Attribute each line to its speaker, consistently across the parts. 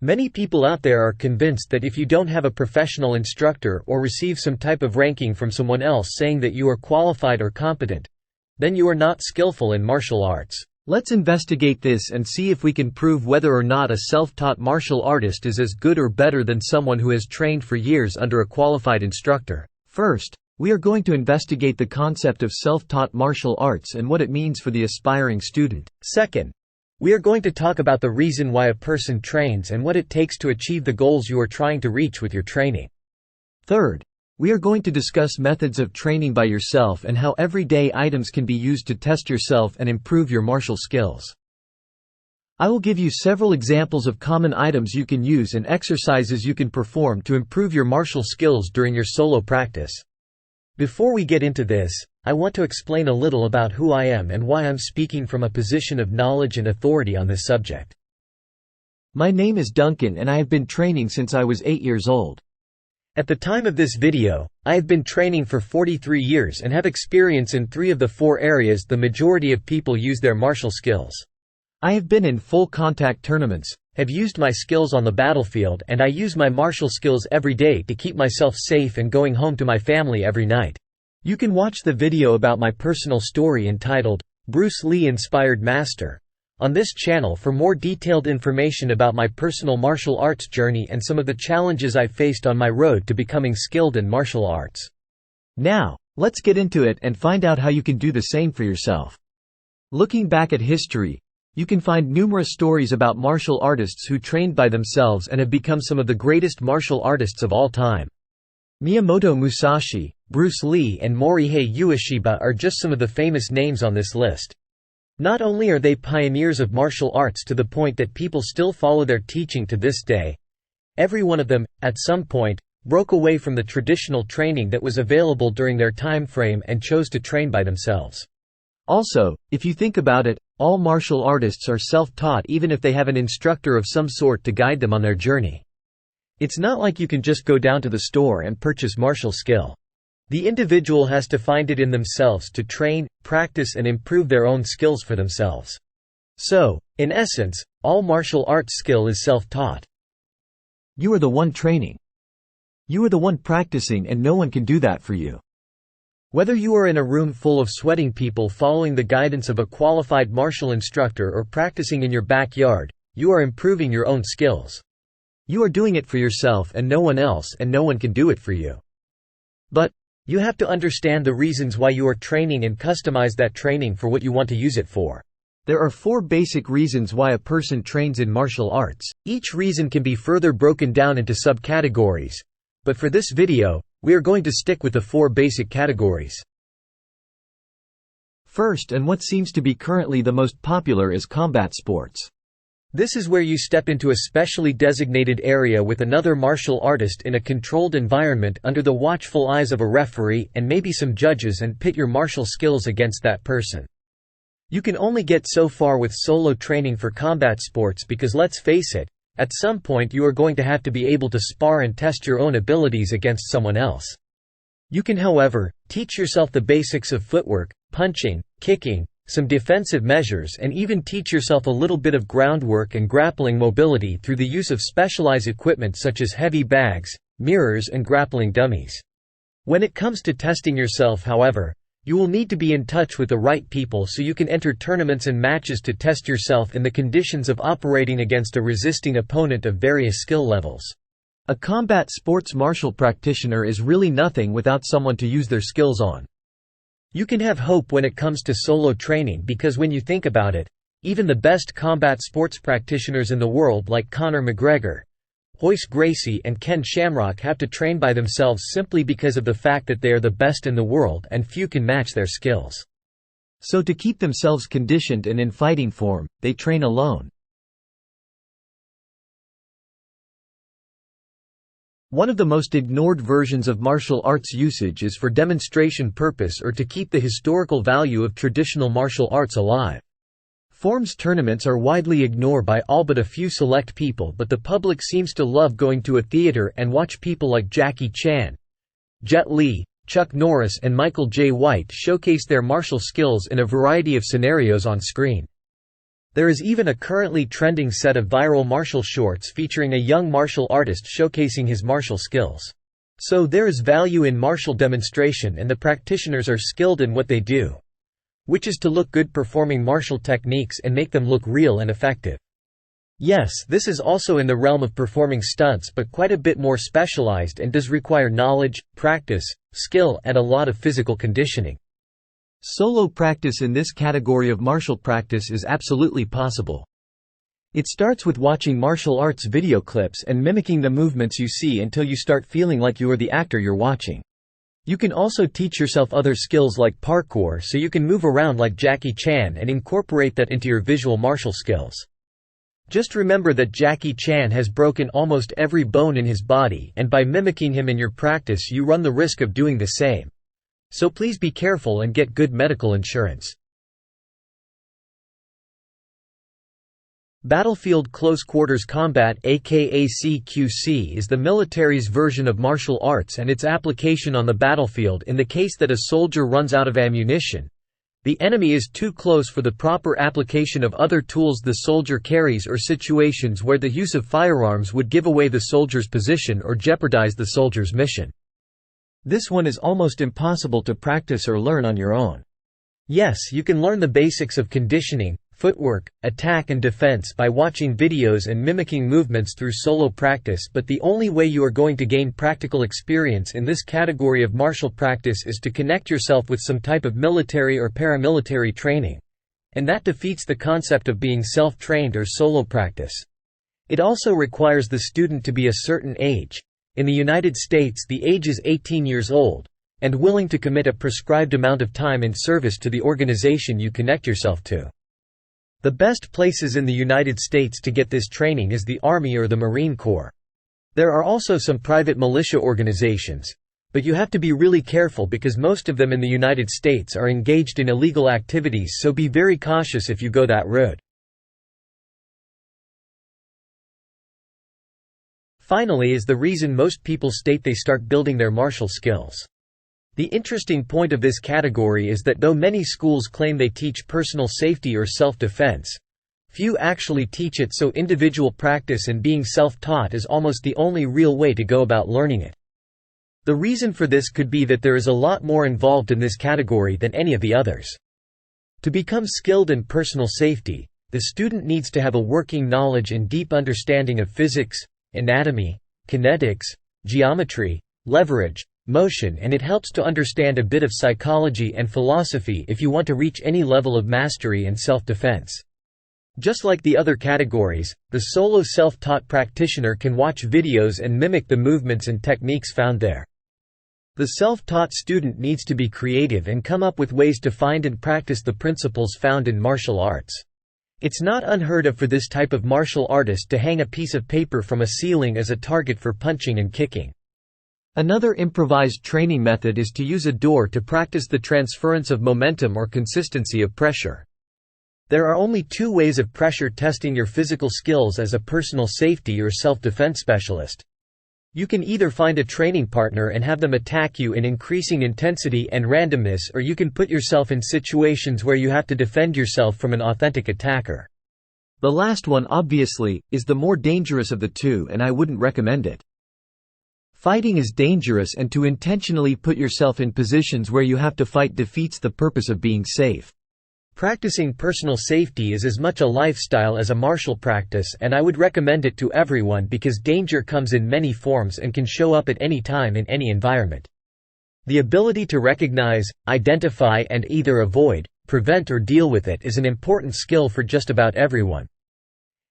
Speaker 1: Many people out there are convinced that if you don't have a professional instructor or receive some type of ranking from someone else saying that you are qualified or competent, then you are not skillful in martial arts. Let's investigate this and see if we can prove whether or not a self-taught martial artist is as good or better than someone who has trained for years under a qualified instructor. First, we are going to investigate the concept of self-taught martial arts and what it means for the aspiring student. Second, we are going to talk about the reason why a person trains and what it takes to achieve the goals you are trying to reach with your training. Third, we are going to discuss methods of training by yourself and how everyday items can be used to test yourself and improve your martial skills. I will give you several examples of common items you can use and exercises you can perform to improve your martial skills during your solo practice. Before we get into this, I want to explain a little about who I am and why I'm speaking from a position of knowledge and authority on this subject. My name is Duncan and I have been training since I was 8 years old. At the time of this video, I have been training for 43 years and have experience in 3 of the 4 areas the majority of people use their martial skills. I have been in full contact tournaments, have used my skills on the battlefield, and I use my martial skills every day to keep myself safe and going home to my family every night. You can watch the video about my personal story entitled, Bruce Lee Inspired Master, on this channel for more detailed information about my personal martial arts journey and some of the challenges I faced on my road to becoming skilled in martial arts. Now, let's get into it and find out how you can do the same for yourself. Looking back at history, you can find numerous stories about martial artists who trained by themselves and have become some of the greatest martial artists of all time. Miyamoto Musashi, Bruce Lee and Morihei Ueshiba are just some of the famous names on this list. Not only are they pioneers of martial arts to the point that people still follow their teaching to this day, every one of them, at some point, broke away from the traditional training that was available during their time frame and chose to train by themselves. Also, if you think about it, all martial artists are self-taught even if they have an instructor of some sort to guide them on their journey. It's not like you can just go down to the store and purchase martial skill. The individual has to find it in themselves to train, practice and improve their own skills for themselves. So, in essence, all martial arts skill is self-taught. You are the one training. You are the one practicing and no one can do that for you. Whether you are in a room full of sweating people following the guidance of a qualified martial instructor or practicing in your backyard, you are improving your own skills. You are doing it for yourself and no one else, and no one can do it for you. But you have to understand the reasons why you are training and customize that training for what you want to use it for. There are 4 basic reasons why a person trains in martial arts. Each reason can be further broken down into subcategories, but for this video, we are going to stick with the 4 basic categories. First, and what seems to be currently the most popular, is combat sports. This is where you step into a specially designated area with another martial artist in a controlled environment under the watchful eyes of a referee and maybe some judges and pit your martial skills against that person. You can only get so far with solo training for combat sports because, let's face it, at some point you are going to have to be able to spar and test your own abilities against someone else. You can, however, teach yourself the basics of footwork, punching, kicking, some defensive measures, and even teach yourself a little bit of groundwork and grappling mobility through the use of specialized equipment such as heavy bags, mirrors and grappling dummies. When it comes to testing yourself, however, you will need to be in touch with the right people so you can enter tournaments and matches to test yourself in the conditions of operating against a resisting opponent of various skill levels. A combat sports martial practitioner is really nothing without someone to use their skills on. You can have hope when it comes to solo training because when you think about it, even the best combat sports practitioners in the world like Conor McGregor, Royce Gracie and Ken Shamrock have to train by themselves simply because of the fact that they are the best in the world and few can match their skills. So to keep themselves conditioned and in fighting form, they train alone. One of the most ignored versions of martial arts usage is for demonstration purpose or to keep the historical value of traditional martial arts alive. Forms tournaments are widely ignored by all but a few select people, but the public seems to love going to a theater and watch people like Jackie Chan, Jet Li, Chuck Norris and Michael J. White showcase their martial skills in a variety of scenarios on screen. There is even a currently trending set of viral martial shorts featuring a young martial artist showcasing his martial skills. So there is value in martial demonstration, and the practitioners are skilled in what they do, which is to look good performing martial techniques and make them look real and effective. Yes, this is also in the realm of performing stunts, but quite a bit more specialized and does require knowledge, practice, skill, and a lot of physical conditioning. Solo practice in this category of martial practice is absolutely possible. It starts with watching martial arts video clips and mimicking the movements you see until you start feeling like you are the actor you're watching. You can also teach yourself other skills like parkour so you can move around like Jackie Chan and incorporate that into your visual martial skills. Just remember that Jackie Chan has broken almost every bone in his body, and by mimicking him in your practice you run the risk of doing the same. So please be careful and get good medical insurance. Battlefield Close Quarters Combat aka CQC is the military's version of martial arts and its application on the battlefield in the case that a soldier runs out of ammunition. The enemy is too close for the proper application of other tools the soldier carries, or situations where the use of firearms would give away the soldier's position or jeopardize the soldier's mission. This one is almost impossible to practice or learn on your own. Yes, you can learn the basics of conditioning, footwork, attack and defense by watching videos and mimicking movements through solo practice, but the only way you are going to gain practical experience in this category of martial practice is to connect yourself with some type of military or paramilitary training. And that defeats the concept of being self-trained or solo practice. It also requires the student to be a certain age. In the United States, the age is 18 years old, and willing to commit a prescribed amount of time in service to the organization you connect yourself to. The best places in the United States to get this training is the Army or the Marine Corps. There are also some private militia organizations, but you have to be really careful because most of them in the United States are engaged in illegal activities, so be very cautious if you go that route. Finally is the reason most people state they start building their martial skills. The interesting point of this category is that though many schools claim they teach personal safety or self-defense, few actually teach it, so individual practice and being self-taught is almost the only real way to go about learning it. The reason for this could be that there is a lot more involved in this category than any of the others. To become skilled in personal safety, the student needs to have a working knowledge and deep understanding of physics, anatomy, kinetics, geometry, leverage, motion, and it helps to understand a bit of psychology and philosophy if you want to reach any level of mastery and self-defense. Just like the other categories, the solo self-taught practitioner can watch videos and mimic the movements and techniques found there. The self-taught student needs to be creative and come up with ways to find and practice the principles found in martial arts. It's not unheard of for this type of martial artist to hang a piece of paper from a ceiling as a target for punching and kicking. Another improvised training method is to use a door to practice the transference of momentum or consistency of pressure. There are only two ways of pressure testing your physical skills as a personal safety or self-defense specialist. You can either find a training partner and have them attack you in increasing intensity and randomness, or you can put yourself in situations where you have to defend yourself from an authentic attacker. The last one, obviously, is the more dangerous of the two, and I wouldn't recommend it. Fighting is dangerous, and to intentionally put yourself in positions where you have to fight defeats the purpose of being safe. Practicing personal safety is as much a lifestyle as a martial practice, and I would recommend it to everyone because danger comes in many forms and can show up at any time in any environment. The ability to recognize, identify, and either avoid, prevent, or deal with it is an important skill for just about everyone.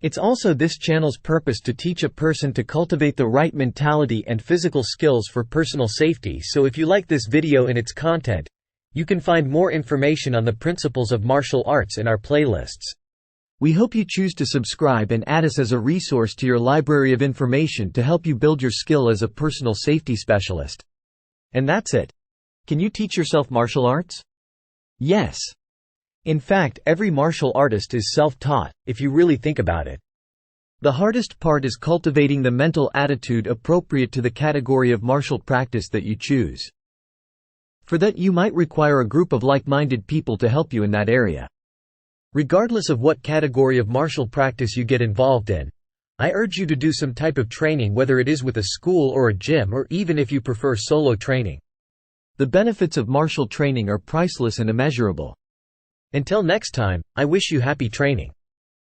Speaker 1: It's also this channel's purpose to teach a person to cultivate the right mentality and physical skills for personal safety, so if you like this video and its content, you can find more information on the principles of martial arts in our playlists. We hope you choose to subscribe and add us as a resource to your library of information to help you build your skill as a personal safety specialist. And that's it. Can you teach yourself martial arts? Yes. In fact, every martial artist is self-taught, if you really think about it. The hardest part is cultivating the mental attitude appropriate to the category of martial practice that you choose. For that, you might require a group of like-minded people to help you in that area. Regardless of what category of martial practice you get involved in, I urge you to do some type of training, whether it is with a school or a gym, or even if you prefer solo training. The benefits of martial training are priceless and immeasurable. Until next time, I wish you happy training.